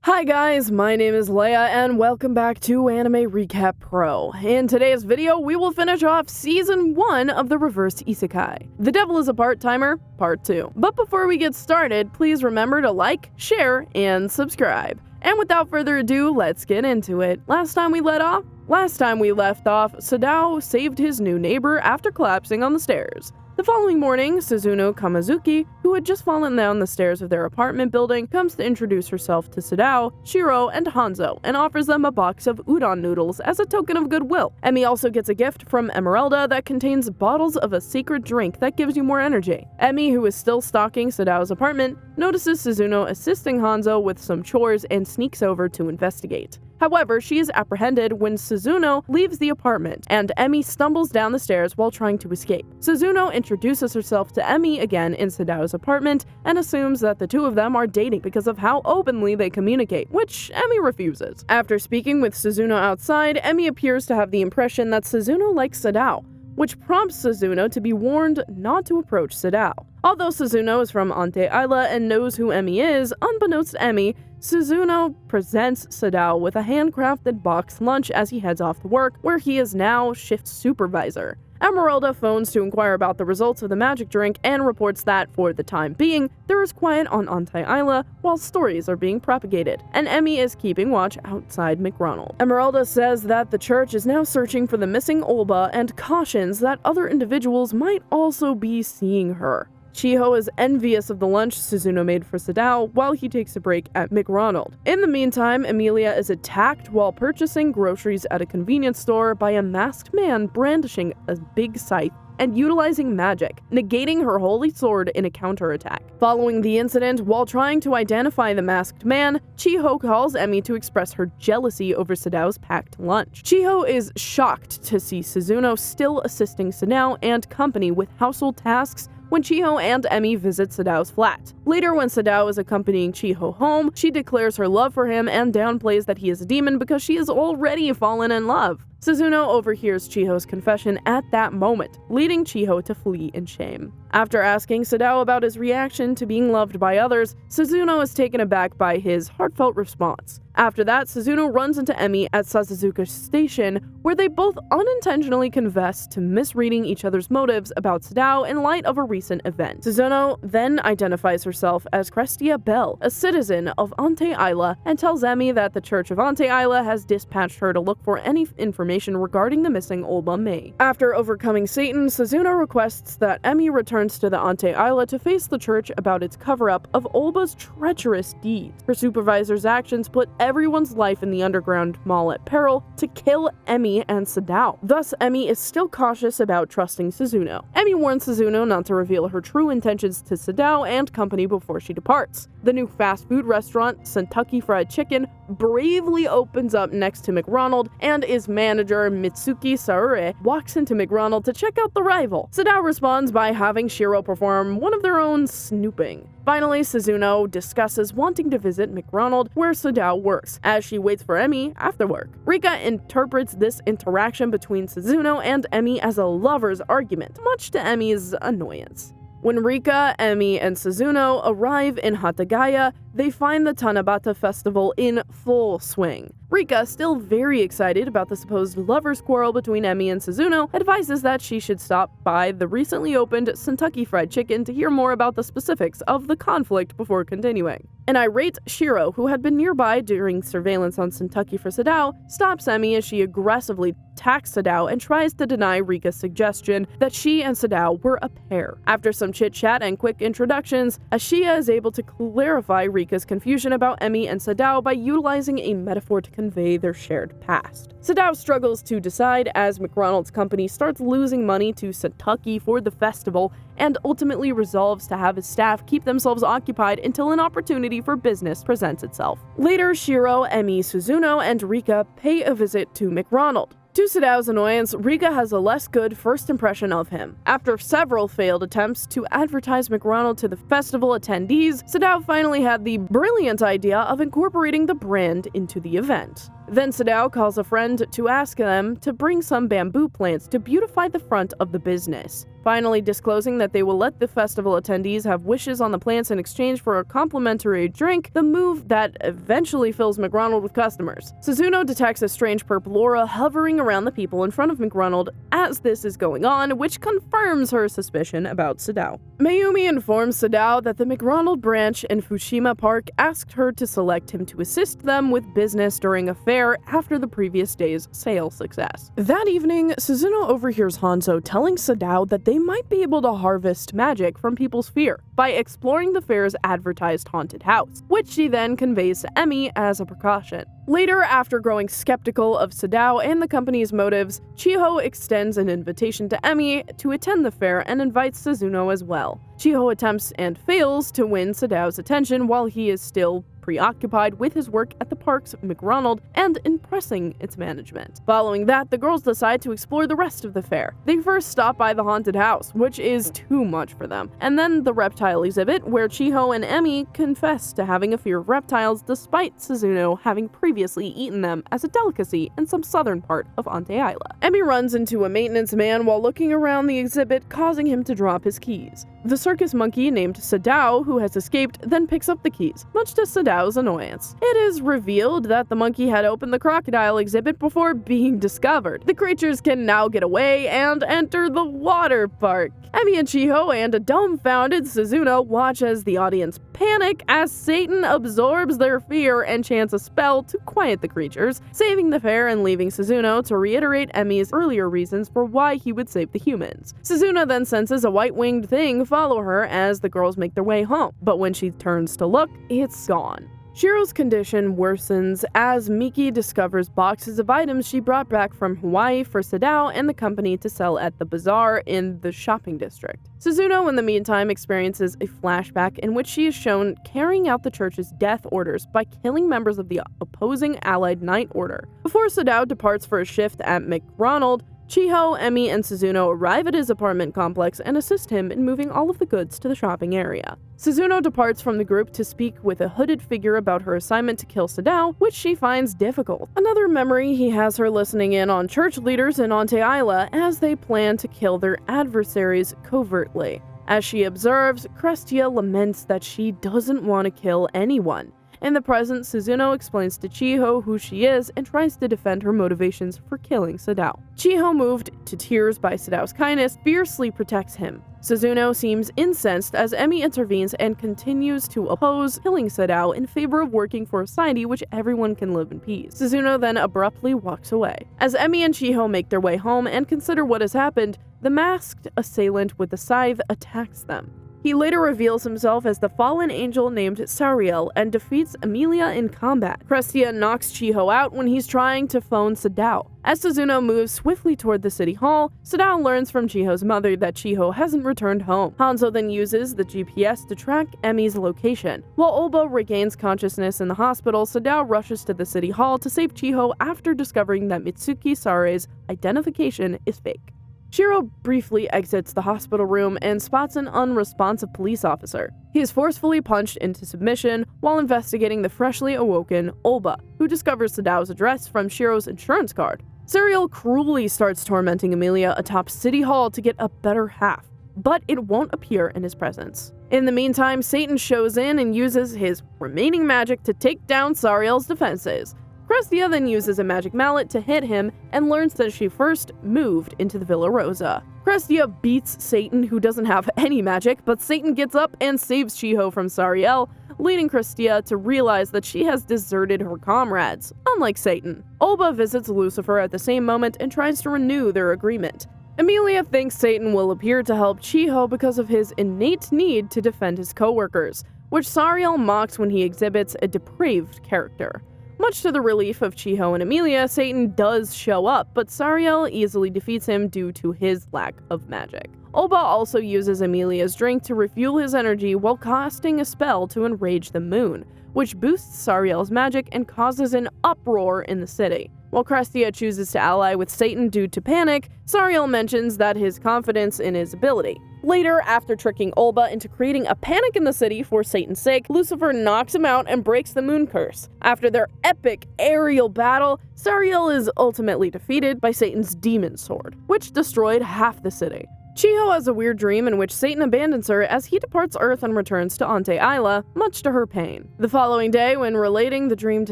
Hi guys, my name is Leia and welcome back to Anime Recap Pro. In today's video, we will finish off Season 1 of the Reversed Isekai. The Devil is a Part-Timer, Part 2. But before we get started, please remember to like, share, and subscribe. And without further ado, let's get into it. Last time we left off, Sadao saved his new neighbor after collapsing on the stairs. The following morning, Suzuno Kamazuki, who had just fallen down the stairs of their apartment building, comes to introduce herself to Sadao, Shiro, and Hanzo, and offers them a box of udon noodles as a token of goodwill. Emi also gets a gift from Emeralda that contains bottles of a secret drink that gives you more energy. Emi, who is still stalking Sadao's apartment, notices Suzuno assisting Hanzo with some chores and sneaks over to investigate. However, she is apprehended when Suzuno leaves the apartment, and Emi stumbles down the stairs while trying to escape. Suzuno introduces herself to Emi again in Sadao's apartment and assumes that the two of them are dating because of how openly they communicate, which Emi refuses. After speaking with Suzuno outside, Emi appears to have the impression that Suzuno likes Sadao, which prompts Suzuno to be warned not to approach Sadao. Although Suzuno is from Ante Isla and knows who Emi is, unbeknownst to Emi, Suzuno presents Sadao with a handcrafted box lunch as he heads off to work, where he is now shift supervisor. Emeralda phones to inquire about the results of the magic drink and reports that, for the time being, there is quiet on Ante Isla while stories are being propagated, and Emi is keeping watch outside McRonald. Emeralda says that the church is now searching for the missing Olba and cautions that other individuals might also be seeing her. Chiho is envious of the lunch Suzuno made for Sadao while he takes a break at McRonald. In the meantime, Emilia is attacked while purchasing groceries at a convenience store by a masked man brandishing a big scythe and utilizing magic, negating her holy sword in a counterattack. Following the incident, while trying to identify the masked man, Chiho calls Emi to express her jealousy over Sadao's packed lunch. Chiho is shocked to see Suzuno still assisting Sadao and company with household tasks when Chiho and Emi visit Sadao's flat. Later, when Sadao is accompanying Chiho home, she declares her love for him and downplays that he is a demon because she has already fallen in love. Suzuno overhears Chiho's confession at that moment, leading Chiho to flee in shame. After asking Sadao about his reaction to being loved by others, Suzuno is taken aback by his heartfelt response. After that, Suzuno runs into Emi at Sasazuka Station, where they both unintentionally confess to misreading each other's motives about Sadao in light of a recent event. Suzuno then identifies herself as Crestia Bell, a citizen of Ante Isla, and tells Emi that the Church of Ante Isla has dispatched her to look for any information regarding the missing Olba May. After overcoming Satan, Suzuno requests that Emi returns to the Ante Isla to face the church about its cover-up of Olba's treacherous deeds. Her supervisor's actions put everyone's life in the underground mall at peril to kill Emi and Sadao. Thus, Emi is still cautious about trusting Suzuno. Emi warns Suzuno not to reveal her true intentions to Sadao and company before she departs. The new fast food restaurant, Kentucky Fried Chicken, bravely opens up next to McRonald, and his manager, Mitsuki Saure, walks into McRonald to check out the rival. Sadao responds by having Shiro perform one of their own snooping. Finally, Suzuno discusses wanting to visit McRonald, where Sadao works, as she waits for Emi after work. Rika interprets this interaction between Suzuno and Emi as a lover's argument, much to Emi's annoyance. When Rika, Emi, and Suzuno arrive in Hatagaya, they find the Tanabata festival in full swing. Rika, still very excited about the supposed lovers' quarrel between Emi and Suzuno, advises that she should stop by the recently opened Kentucky Fried Chicken to hear more about the specifics of the conflict before continuing. An irate Shiro, who had been nearby during surveillance on Kentucky for Sadao, stops Emi as she aggressively attacks Sadao and tries to deny Rika's suggestion that she and Sadao were a pair. After some chit-chat and quick introductions, Ashiya is able to clarify Rika's confusion about Emi and Sadao by utilizing a metaphor to convey their shared past. Sadao struggles to decide as McRonald's company starts losing money to Kentucky for the festival and ultimately resolves to have his staff keep themselves occupied until an opportunity for business presents itself. Later, Shiro, Emi, Suzuno, and Rika pay a visit to McRonald. To Sadao's annoyance, Rika has a less good first impression of him. After several failed attempts to advertise McRonald to the festival attendees, Sadao finally had the brilliant idea of incorporating the brand into the event. Then Sadao calls a friend to ask them to bring some bamboo plants to beautify the front of the business, finally disclosing that they will let the festival attendees have wishes on the plants in exchange for a complimentary drink, the move that eventually fills McRonald with customers. Suzuno detects a strange purple aura hovering around the people in front of McRonald as this is going on, which confirms her suspicion about Sadao. Mayumi informs Sadao that the McRonald branch in Fushima Park asked her to select him to assist them with business during a fair after the previous day's sales success. That evening, Suzuno overhears Hanzo telling Sadao that they might be able to harvest magic from people's fear by exploring the fair's advertised haunted house, which she then conveys to Emi as a precaution. Later, after growing skeptical of Sadao and the company's motives, Chiho extends an invitation to Emi to attend the fair and invites Suzuno as well. Chiho attempts and fails to win Sadao's attention while he is still preoccupied with his work at the park's McRonald and impressing its management. Following that, the girls decide to explore the rest of the fair. They first stop by the haunted house, which is too much for them, and then the reptile exhibit, where Chiho and Emi confess to having a fear of reptiles despite Suzuno having previously eaten them as a delicacy in some southern part of Anteila. Emi runs into a maintenance man while looking around the exhibit, causing him to drop his keys. The circus monkey named Sadao, who has escaped, then picks up the keys, much to Sadao's annoyance. It is revealed that the monkey had opened the crocodile exhibit before being discovered. The creatures can now get away and enter the water park. Emi and Chiho and a dumbfounded Suzuno watch as the audience panic as Satan absorbs their fear and chants a spell to quiet the creatures, saving the fair and leaving Suzuno to reiterate Emi's earlier reasons for why he would save the humans. Suzuno then senses a white-winged thing follow her as the girls make their way home, but when she turns to look, it's gone. Shiro's condition worsens as Miki discovers boxes of items she brought back from Hawaii for Sadao and the company to sell at the bazaar in the shopping district. Suzuno, in the meantime, experiences a flashback in which she is shown carrying out the church's death orders by killing members of the opposing Allied Night Order. Before Sadao departs for a shift at McRonald, Chiho, Emi, and Suzuno arrive at his apartment complex and assist him in moving all of the goods to the shopping area. Suzuno departs from the group to speak with a hooded figure about her assignment to kill Sadao, which she finds difficult. Another memory, he has her listening in on church leaders in Anteila as they plan to kill their adversaries covertly. As she observes, Crestia laments that she doesn't want to kill anyone. In the present, Suzuno explains to Chiho who she is and tries to defend her motivations for killing Sadao. Chiho, moved to tears by Sadao's kindness, fiercely protects him. Suzuno seems incensed as Emi intervenes and continues to oppose killing Sadao in favor of working for a society which everyone can live in peace. Suzuno then abruptly walks away. As Emi and Chiho make their way home and consider what has happened, the masked assailant with the scythe attacks them. He later reveals himself as the fallen angel named Sariel and defeats Emilia in combat. Crestia knocks Chiho out when he's trying to phone Sadao. As Suzuno moves swiftly toward the city hall, Sadao learns from Chiho's mother that Chiho hasn't returned home. Hanzo then uses the GPS to track Emi's location. While Oba regains consciousness in the hospital, Sadao rushes to the city hall to save Chiho after discovering that Mitsuki Sare's identification is fake. Shiro briefly exits the hospital room and spots an unresponsive police officer. He is forcefully punched into submission while investigating the freshly awoken Olba, who discovers Sadao's address from Shiro's insurance card. Sariel cruelly starts tormenting Emilia atop City Hall to get a better half, but it won't appear in his presence. In the meantime, Satan shows in and uses his remaining magic to take down Sariel's defenses. Crestia then uses a magic mallet to hit him and learns that she first moved into the Villa Rosa. Crestia beats Satan, who doesn't have any magic, but Satan gets up and saves Chiho from Sariel, leading Crestia to realize that she has deserted her comrades, unlike Satan. Olba visits Lucifer at the same moment and tries to renew their agreement. Emilia thinks Satan will appear to help Chiho because of his innate need to defend his co-workers, which Sariel mocks when he exhibits a depraved character. Much to the relief of Chiho and Emilia, Satan does show up, but Sariel easily defeats him due to his lack of magic. Olba also uses Emilia's drink to refuel his energy while casting a spell to enrage the moon, which boosts Sariel's magic and causes an uproar in the city. While Crestia chooses to ally with Satan due to panic, Sariel mentions that his confidence in his ability. Later, after tricking Olba into creating a panic in the city for Satan's sake, Lucifer knocks him out and breaks the moon curse. After their epic aerial battle, Sariel is ultimately defeated by Satan's demon sword, which destroyed half the city. Chiho has a weird dream in which Satan abandons her as he departs Earth and returns to Ante Isla, much to her pain. The following day, when relating the dream to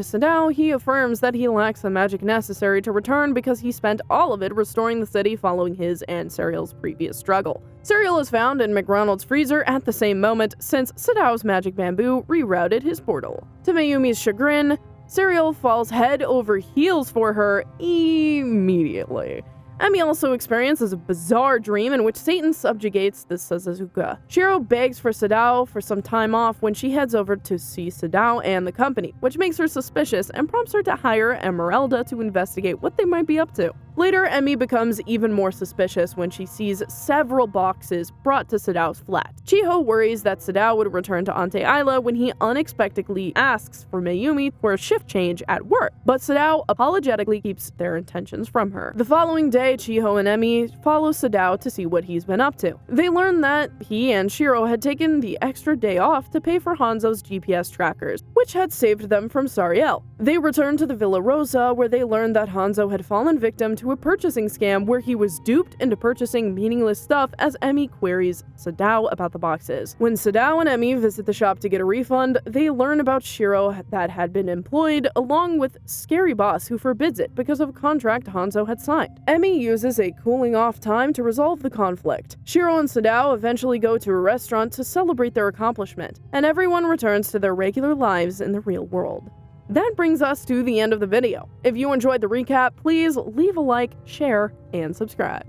Sadao, he affirms that he lacks the magic necessary to return because he spent all of it restoring the city following his and Sariel's previous struggle. Sariel is found in McRonald's freezer at the same moment, since Sadao's magic bamboo rerouted his portal. To Mayumi's chagrin, Sariel falls head over heels for her immediately. Emi also experiences a bizarre dream in which Satan subjugates the Suzuka. Shiro begs for Sadao for some time off when she heads over to see Sadao and the company, which makes her suspicious and prompts her to hire Emeralda to investigate what they might be up to. Later, Emi becomes even more suspicious when she sees several boxes brought to Sadao's flat. Chiho worries that Sadao would return to Ante Isla when he unexpectedly asks for Mayumi for a shift change at work, but Sadao apologetically keeps their intentions from her. The following day, Chiho and Emi follow Sadao to see what he's been up to. They learn that he and Shiro had taken the extra day off to pay for Hanzo's GPS trackers, which had saved them from Sariel. They return to the Villa Rosa, where they learn that Hanzo had fallen victim to a purchasing scam where he was duped into purchasing meaningless stuff as Emi queries Sadao about the boxes. When Sadao and Emi visit the shop to get a refund, they learn about Shiro that had been employed along with Scary Boss, who forbids it because of a contract Hanzo had signed. Emi uses a cooling off time to resolve the conflict. Shiro and Sadao eventually go to a restaurant to celebrate their accomplishment, and everyone returns to their regular lives in the real world. That brings us to the end of the video. If you enjoyed the recap, please leave a like, share, and subscribe.